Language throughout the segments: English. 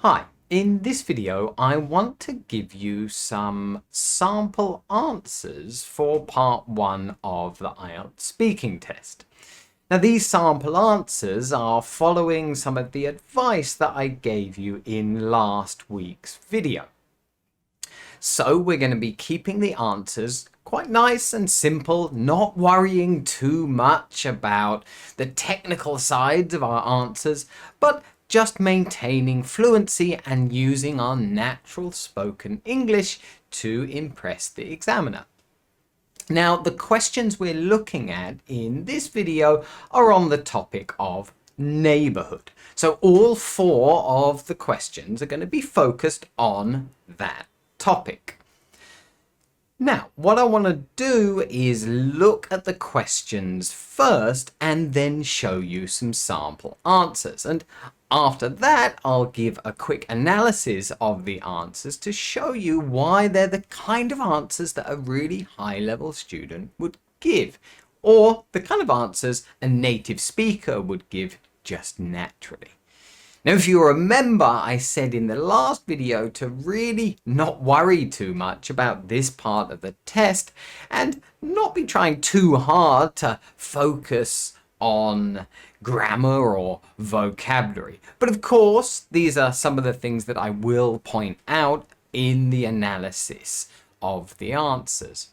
Hi, in this video I want to give you some sample answers for part 1 of the IELTS speaking test. Now these sample answers are following some of the advice that I gave you in last week's video. So we're going to be keeping the answers quite nice and simple, not worrying too much about the technical sides of our answers, but just maintaining fluency and using our natural spoken English to impress the examiner. Now, the questions we're looking at in this video are on the topic of neighbourhood. So all 4 of the questions are going to be focused on that topic. Now, what I want to do is look at the questions first and then show you some sample answers. And after that, I'll give a quick analysis of the answers to show you why they're the kind of answers that a really high-level student would give, or the kind of answers a native speaker would give just naturally. Now, if you remember, I said in the last video to really not worry too much about this part of the test and not be trying too hard to focus on grammar or vocabulary. But of course, these are some of the things that I will point out in the analysis of the answers.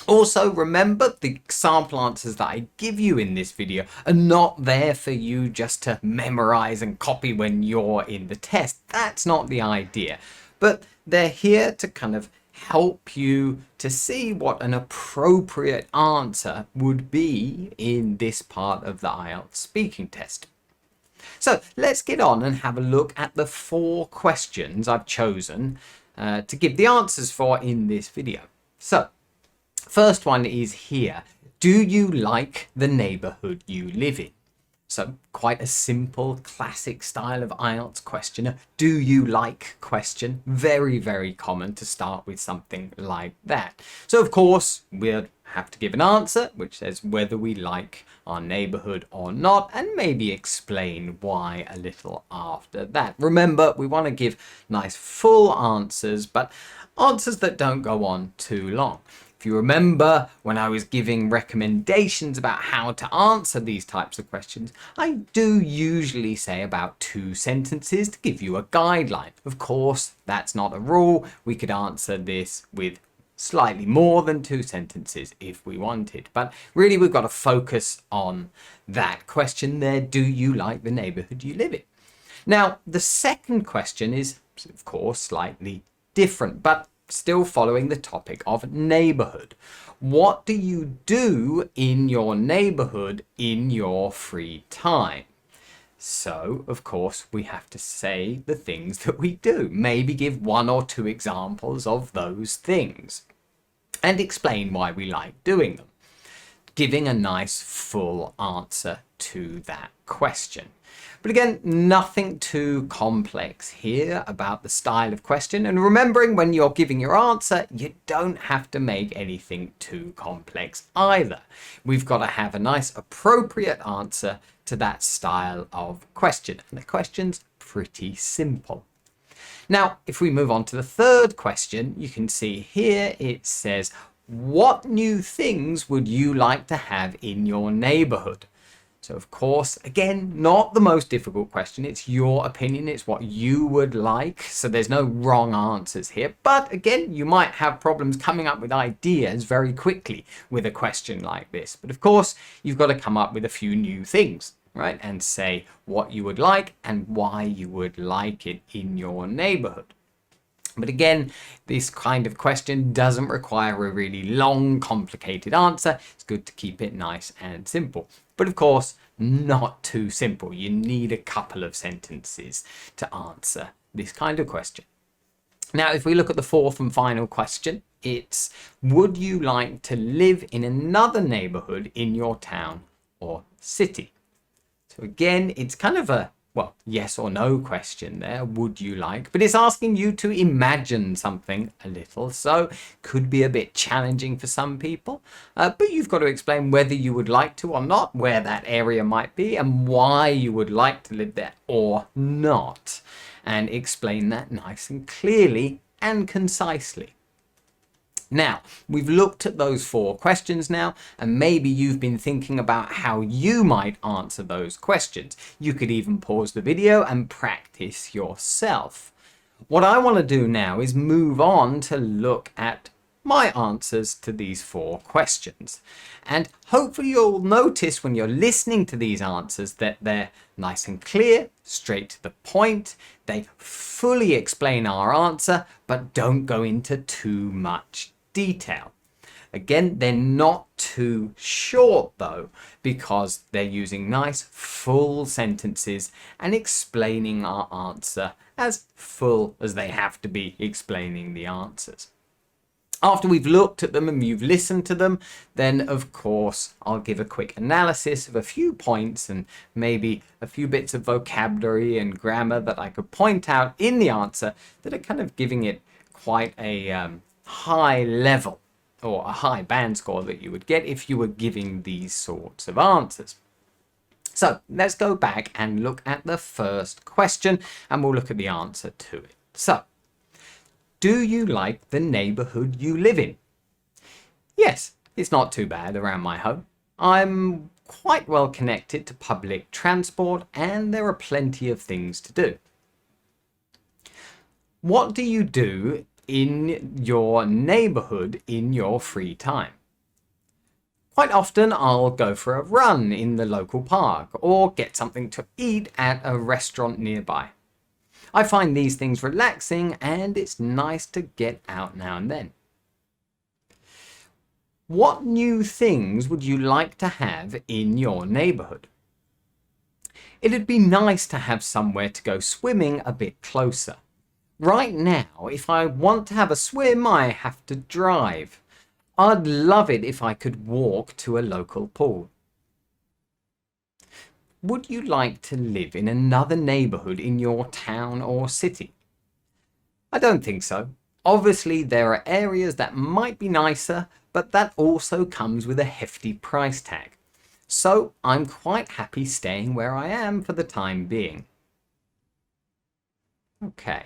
Also, remember, the sample answers that I give you in this video are not there for you just to memorize and copy when you're in the test. That's not the idea. But they're here to kind of help you to see what an appropriate answer would be in this part of the IELTS speaking test. So let's get on and have a look at the 4 questions I've chosen to give the answers for in this video. So, first one is here. Do you like the neighbourhood you live in? So quite a simple, classic style of IELTS questionnaire. Do you like question? Very, very common to start with something like that. So of course, we'll have to give an answer which says whether we like our neighbourhood or not, and maybe explain why a little after that. Remember, we want to give nice full answers, but answers that don't go on too long. If you remember when I was giving recommendations about how to answer these types of questions, I do usually say about 2 sentences to give you a guideline. Of course, that's not a rule. We could answer this with slightly more than 2 sentences if we wanted. But really, we've got to focus on that question there. Do you like the neighbourhood you live in? Now, the second question is, of course, slightly different, but still following the topic of neighbourhood. What do you do in your neighbourhood in your free time? So, of course, we have to say the things that we do. Maybe give 1 or 2 examples of those things and explain why we like doing them, giving a nice full answer to that question. But again, nothing too complex here about the style of question. And remembering when you're giving your answer, you don't have to make anything too complex either. We've got to have a nice appropriate answer to that style of question. And the question's pretty simple. Now, if we move on to the third question, you can see here it says, what new things would you like to have in your neighbourhood? So of course, again, not the most difficult question. It's your opinion. It's what you would like. So there's no wrong answers here. But again, you might have problems coming up with ideas very quickly with a question like this. But of course, you've got to come up with a few new things, right? And say what you would like and why you would like it in your neighbourhood. But again, this kind of question doesn't require a really long, complicated answer. It's good to keep it nice and simple. But of course, not too simple. You need a couple of sentences to answer this kind of question. Now, if we look at the 4th and final question, it's, would you like to live in another neighbourhood in your town or city? So again, it's kind of a yes or no question there, would you like? But it's asking you to imagine something a little, so could be a bit challenging for some people. But you've got to explain whether you would like to or not, where that area might be, and why you would like to live there or not. and explain that nice and clearly and concisely. Now, we've looked at those 4 questions now, and maybe you've been thinking about how you might answer those questions. You could even pause the video and practice yourself. What I want to do now is move on to look at my answers to these 4 questions. And hopefully you'll notice when you're listening to these answers that they're nice and clear, straight to the point. They fully explain our answer, but don't go into too much detail. Again, they're not too short though, because they're using nice full sentences and explaining our answer as full as they have to be explaining the answers. After we've looked at them and you've listened to them, then of course I'll give a quick analysis of a few points and maybe a few bits of vocabulary and grammar that I could point out in the answer that are kind of giving it quite a high level, or a high band score that you would get if you were giving these sorts of answers. So let's go back and look at the first question, and we'll look at the answer to it. So, do you like the neighbourhood you live in? Yes, it's not too bad around my home. I'm quite well connected to public transport and there are plenty of things to do. What do you do in your neighbourhood in your free time? Quite often I'll go for a run in the local park or get something to eat at a restaurant nearby. I find these things relaxing and it's nice to get out now and then. What new things would you like to have in your neighbourhood? It'd be nice to have somewhere to go swimming a bit closer. Right now, if I want to have a swim, I have to drive. I'd love it if I could walk to a local pool. Would you like to live in another neighbourhood in your town or city? I don't think so. Obviously, there are areas that might be nicer, but that also comes with a hefty price tag. So I'm quite happy staying where I am for the time being. Okay.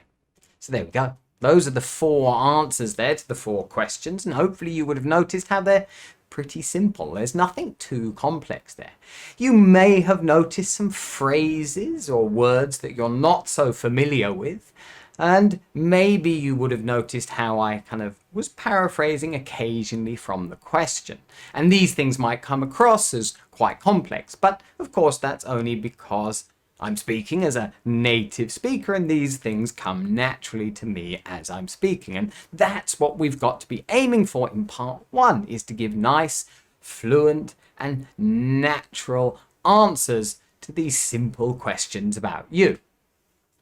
So there we go. Those are the 4 answers there to the 4 questions, and hopefully you would have noticed how they're pretty simple. There's nothing too complex there. You may have noticed some phrases or words that you're not so familiar with, and maybe you would have noticed how I kind of was paraphrasing occasionally from the question. And these things might come across as quite complex, but of course that's only because I'm speaking as a native speaker and these things come naturally to me as I'm speaking. And that's what we've got to be aiming for in part 1, is to give nice, fluent and natural answers to these simple questions about you.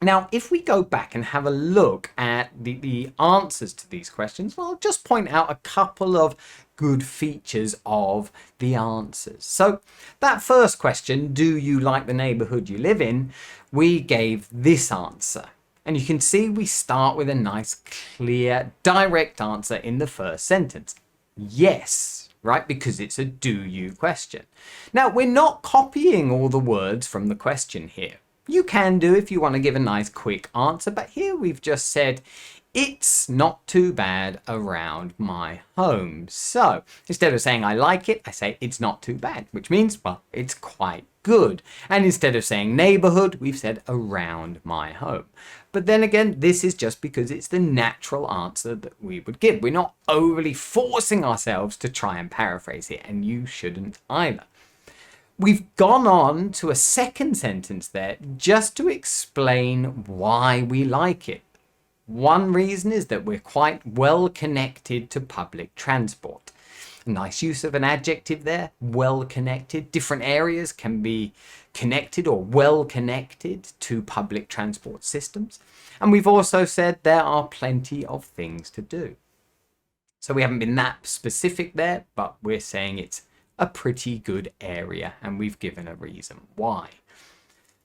Now, if we go back and have a look at the answers to these questions, well, I'll just point out a couple of good features of the answers. So that first question, do you like the neighbourhood you live in? We gave this answer. And you can see we start with a nice, clear, direct answer in the first sentence. Yes, right? Because it's a do you question. Now, we're not copying all the words from the question here. You can do if you want to give a nice quick answer, but here we've just said, it's not too bad around my home. So instead of saying I like it, I say it's not too bad, which means, well, it's quite good. And instead of saying neighbourhood, we've said around my home. But then again, this is just because it's the natural answer that we would give. We're not overly forcing ourselves to try and paraphrase it, and you shouldn't either. We've gone on to a second sentence there just to explain why we like it. One reason is that we're quite well connected to public transport. A nice use of an adjective there, well connected. Different areas can be connected or well connected to public transport systems. And we've also said there are plenty of things to do. So we haven't been that specific there, but we're saying it's a pretty good area and we've given a reason why.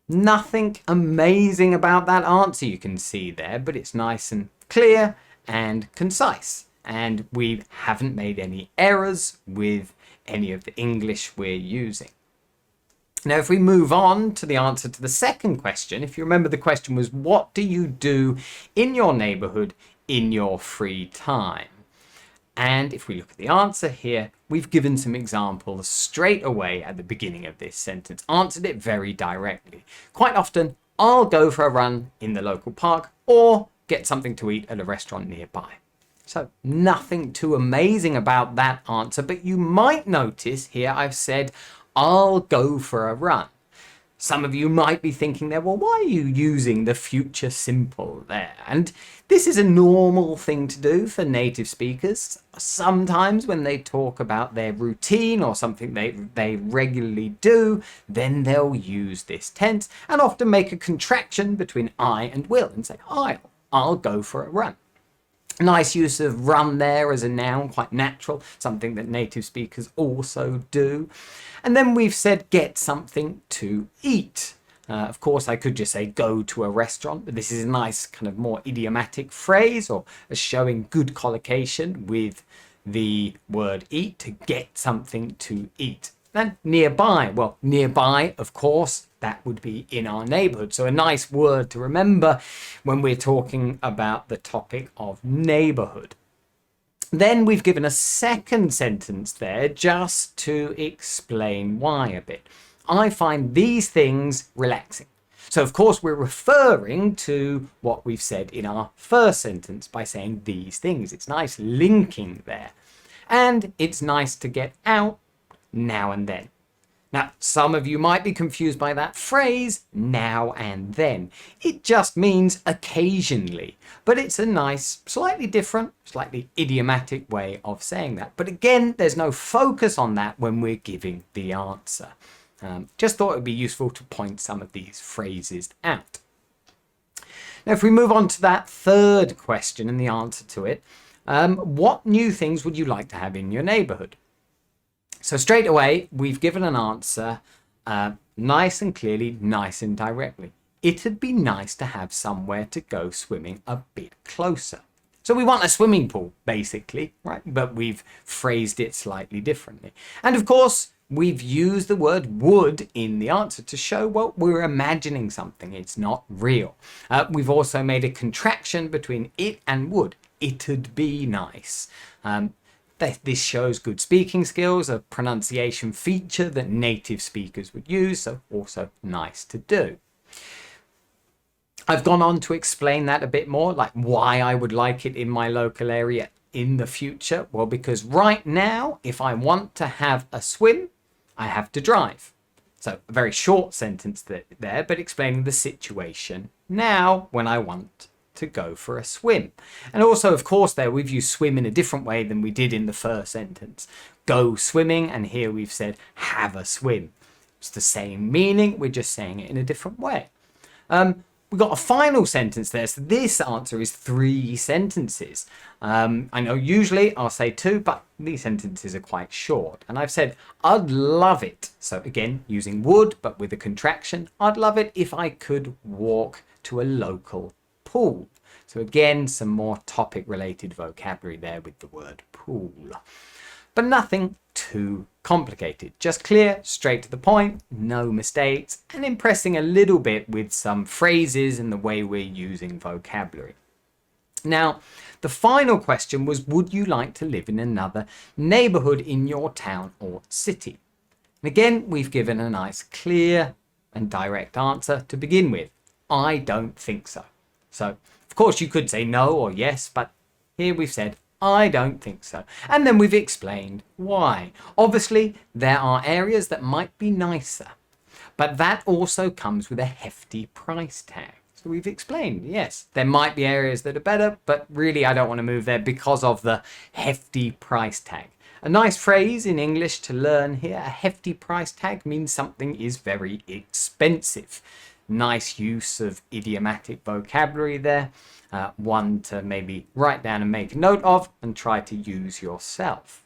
Nothing amazing about that answer you can see there, but it's nice and clear and concise. And we haven't made any errors with any of the English we're using. Now, if we move on to the answer to the second question, if you remember, the question was, what do you do in your neighbourhood in your free time? And if we look at the answer here, we've given some examples straight away at the beginning of this sentence, answered it very directly. Quite often, I'll go for a run in the local park or get something to eat at a restaurant nearby. So nothing too amazing about that answer, but you might notice here I've said, I'll go for a run. Some of you might be thinking there, well, why are you using the future simple there? And this is a normal thing to do for native speakers. Sometimes when they talk about their routine or something they regularly do, then they'll use this tense and often make a contraction between I and will and say, I'll go for a run. Nice use of run there as a noun, quite natural, something that native speakers also do. And then we've said get something to eat. Of course, I could just say go to a restaurant, but this is a nice kind of more idiomatic phrase or as showing good collocation with the word eat, to get something to eat. And nearby, well, nearby, of course, that would be in our neighbourhood. So a nice word to remember when we're talking about the topic of neighbourhood. Then we've given a second sentence there just to explain why a bit. I find these things relaxing. So of course we're referring to what we've said in our first sentence by saying these things. It's nice linking there. And it's nice to get out now and then. Now, some of you might be confused by that phrase, now and then. It just means occasionally, but it's a nice, slightly different, slightly idiomatic way of saying that. But again, there's no focus on that when we're giving the answer. Just thought it would be useful to point some of these phrases out. Now, if we move on to that third question and the answer to it, what new things would you like to have in your neighbourhood? So straight away, we've given an answer nice and clearly, nice and directly. It'd be nice to have somewhere to go swimming a bit closer. So we want a swimming pool, basically, right? But we've phrased it slightly differently. And of course, we've used the word would in the answer to show, well, we're imagining something. It's not real. We've also made a contraction between it and would. It'd be nice. This shows good speaking skills, a pronunciation feature that native speakers would use, so also nice to do. I've gone on to explain that a bit more, like why I would like it in my local area in the future. Well, because right now, if I want to have a swim, I have to drive. So a very short sentence there, but explaining the situation now when I want to go for a swim. And also, of course, there we've used swim in a different way than we did in the first sentence. Go swimming, and here we've said have a swim. It's the same meaning, we're just saying it in a different way. We've got a final sentence there, so this answer is 3 sentences. I know usually I'll say 2, but these sentences are quite short. And I've said, I'd love it. So again, using would, but with a contraction, I'd love it if I could walk to a local pool. So again, some more topic related vocabulary there with the word pool. But nothing too complicated. Just clear, straight to the point, no mistakes, and impressing a little bit with some phrases and the way we're using vocabulary. Now, the final question was, would you like to live in another neighbourhood in your town or city? And again, we've given a nice, clear and direct answer to begin with. I don't think so. So, of course, you could say no or yes, but here we've said, I don't think so. And then we've explained why. Obviously, there are areas that might be nicer, but that also comes with a hefty price tag. So we've explained, yes, there might be areas that are better, but really I don't want to move there because of the hefty price tag. A nice phrase in English to learn here, a hefty price tag means something is very expensive. Nice use of idiomatic vocabulary there, one to maybe write down and make a note of and try to use yourself.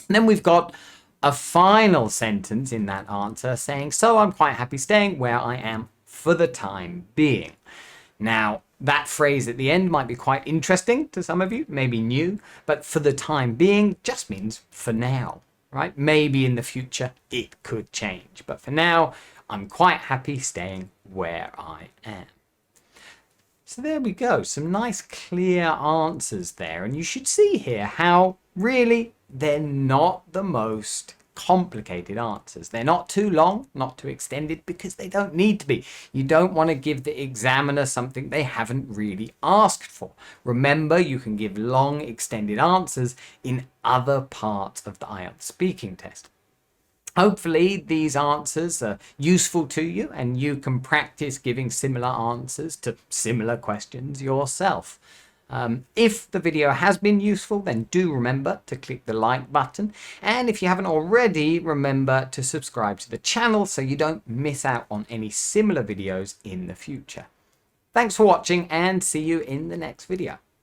And then we've got a final sentence in that answer saying, so I'm quite happy staying where I am for the time being. Now, that phrase at the end might be quite interesting to some of you, maybe new, but for the time being just means for now. right? Maybe in the future it could change, but for now, I'm quite happy staying where I am. So there we go, some nice clear answers there, and you should see here how really they're not the most complicated answers. They're not too long, not too extended, because they don't need to be. You don't want to give the examiner something they haven't really asked for. Remember, you can give long extended answers in other parts of the IELTS speaking test. Hopefully these answers are useful to you and you can practice giving similar answers to similar questions yourself. If the video has been useful, then do remember to click the like button. And if you haven't already, remember to subscribe to the channel so you don't miss out on any similar videos in the future. Thanks for watching and see you in the next video.